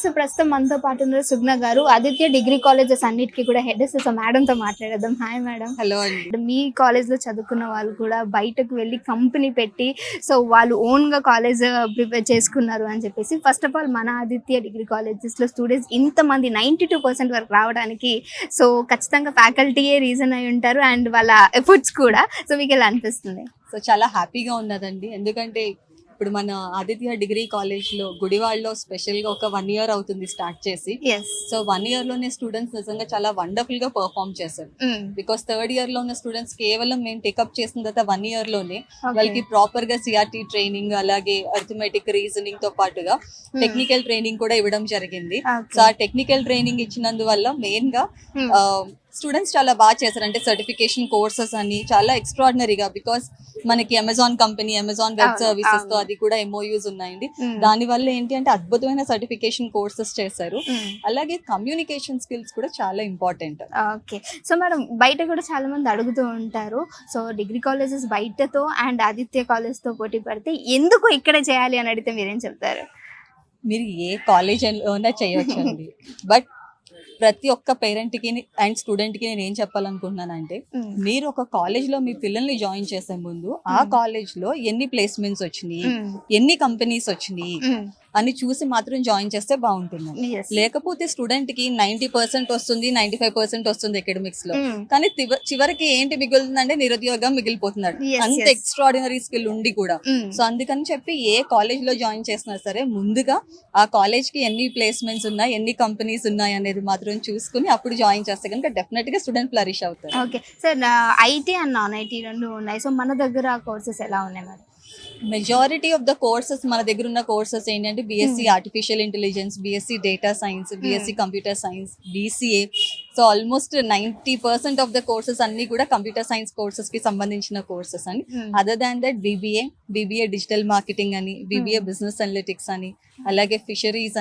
So ప్రస్తుతం మనతో పాటు ఉన్నారు సుగ్న గారు, ఆదిత్య డిగ్రీ కాలేజెస్ అన్నిటికీ కూడా హెడ్. సో మేడం తో మాట్లాడదాం. Hi madam. హలో అండి. మీ కాలేజ్ లో చదువుకున్న వాళ్ళు కూడా బయటకు వెళ్ళి కంపెనీ పెట్టి సో వాళ్ళు ఓన్ గా కాలేజ్ ప్రిపేర్ చేసుకున్నారు అని చెప్పేసి, ఫస్ట్ ఆఫ్ ఆల్ మన ఆదిత్య డిగ్రీ కాలేజెస్ లో స్టూడెంట్స్ ఇంతమంది 92% వరకు రావడానికి సో ఖచ్చితంగా ఫ్యాకల్టీయే రీజన్ అయి ఉంటారు అండ్ వాళ్ళ ఎఫర్ట్స్ కూడా. సో మీకు ఎలా అనిపిస్తుంది? సో చాలా హ్యాపీగా ఉన్నదండి, ఎందుకంటే ఇప్పుడు మన ఆదిత్య డిగ్రీ కాలేజ్లో గుడివాడలో స్పెషల్గా ఒక 1 year అవుతుంది స్టార్ట్ చేసి. సో 1 year లోనే స్టూడెంట్స్ నిజంగా చాలా వండర్ఫుల్గా పర్ఫామ్ చేశారు. బికాస్ 3rd year లో ఉన్న స్టూడెంట్స్ కేవలం మేము టేకప్ చేసిన తర్వాత 1 year లోనే వాళ్ళకి ప్రాపర్గా సిఆర్టీ ట్రైనింగ్, అలాగే అర్థమెటిక్ రీజనింగ్ తో పాటుగా టెక్నికల్ ట్రైనింగ్ కూడా ఇవ్వడం జరిగింది. సో ఆ టెక్నికల్ ట్రైనింగ్ ఇచ్చినందువల్ల మెయిన్గా స్టూడెంట్స్ చాలా బాగా చేశారు. అంటే సర్టిఫికేషన్ కోర్సెస్ అని చాలా ఎక్స్ట్రాడినరీగా, బికాస్ మనకి Amazon company, Amazon web services తో అది కూడా MOUs ఉన్నాయండి. దాని వల్ల ఏంటి అంటే అద్భుతమైన సర్టిఫికేషన్ కోర్సెస్ చేశారు. అలాగే కమ్యూనికేషన్ స్కిల్స్ కూడా చాలా ఇంపార్టెంట్. ఓకే. సో మేడం, బయట కూడా చాలా మంది అడుగుతూ ఉంటారు, సో డిగ్రీ కాలేజెస్ బయటతో అండ్ ఆదిత్య కాలేజ్ తో పోటీ పడితే ఎందుకు ఇక్కడ చేయాలి అని అడిగితే మీరేం చెప్తారు? మీరు ఏ కాలేజ్ అయినా చేయొచ్చండి, బట్ ప్రతి ఒక్క పేరెంట్కి అండ్ స్టూడెంట్కి నేను ఏం చెప్పాలనుకుంటున్నానంటే, మీరు ఒక కాలేజ్లో మీ పిల్లల్ని జాయిన్ చేసే ముందు ఆ కాలేజ్లో ఎన్ని ప్లేస్మెంట్స్ వచ్చినాయి, ఎన్ని కంపెనీస్ వచ్చినాయి అని చూసి మాత్రం జాయిన్ చేస్తే బాగుంటుంది. లేకపోతే స్టూడెంట్కి 90% వస్తుంది, 95% వస్తుంది అకాడమిక్స్ లో, కానీ చివరికి ఏంటి మిగులుతుందంటే నిరుద్యోగం మిగిలిపోతున్నాడు, అంత ఎక్స్ట్రాడినరీ స్కిల్ ఉండి కూడా. సో అందుకని చెప్పి ఏ కాలేజ్ లో జాయిన్ చేసినా సరే ముందుగా ఆ కాలేజ్ కి ఎన్ని ప్లేస్మెంట్స్ ఉన్నాయి, ఎన్ని కంపెనీస్ ఉన్నాయి అనేది మాత్రం చూసుకుని అప్పుడు జాయిన్ చేస్తే కనుక డెఫినెట్ గా స్టూడెంట్ ఫ్లరిష్ అవుతారు. Okay sir, IT and non IT రెండు ఉన్నాయి. సో మన దగ్గర కోర్సెస్ ఎలా ఉన్నాయి madam? Majority of the courses మన దగ్గర ఉన్న కోర్సెస్ ఏంటంటే BSc artificial intelligence, BSc data science, BSc computer science, BCA. So almost 90% of the courses అన్ని కూడా కంప్యూటర్ సైన్స్ కోర్సెస్ కి సంబంధించిన కోర్సెస్ అని. Other than that BBA digital marketing అని, BBA బిజినెస్ అనలిటిక్స్ అని, అలాగే ఫిషరీస్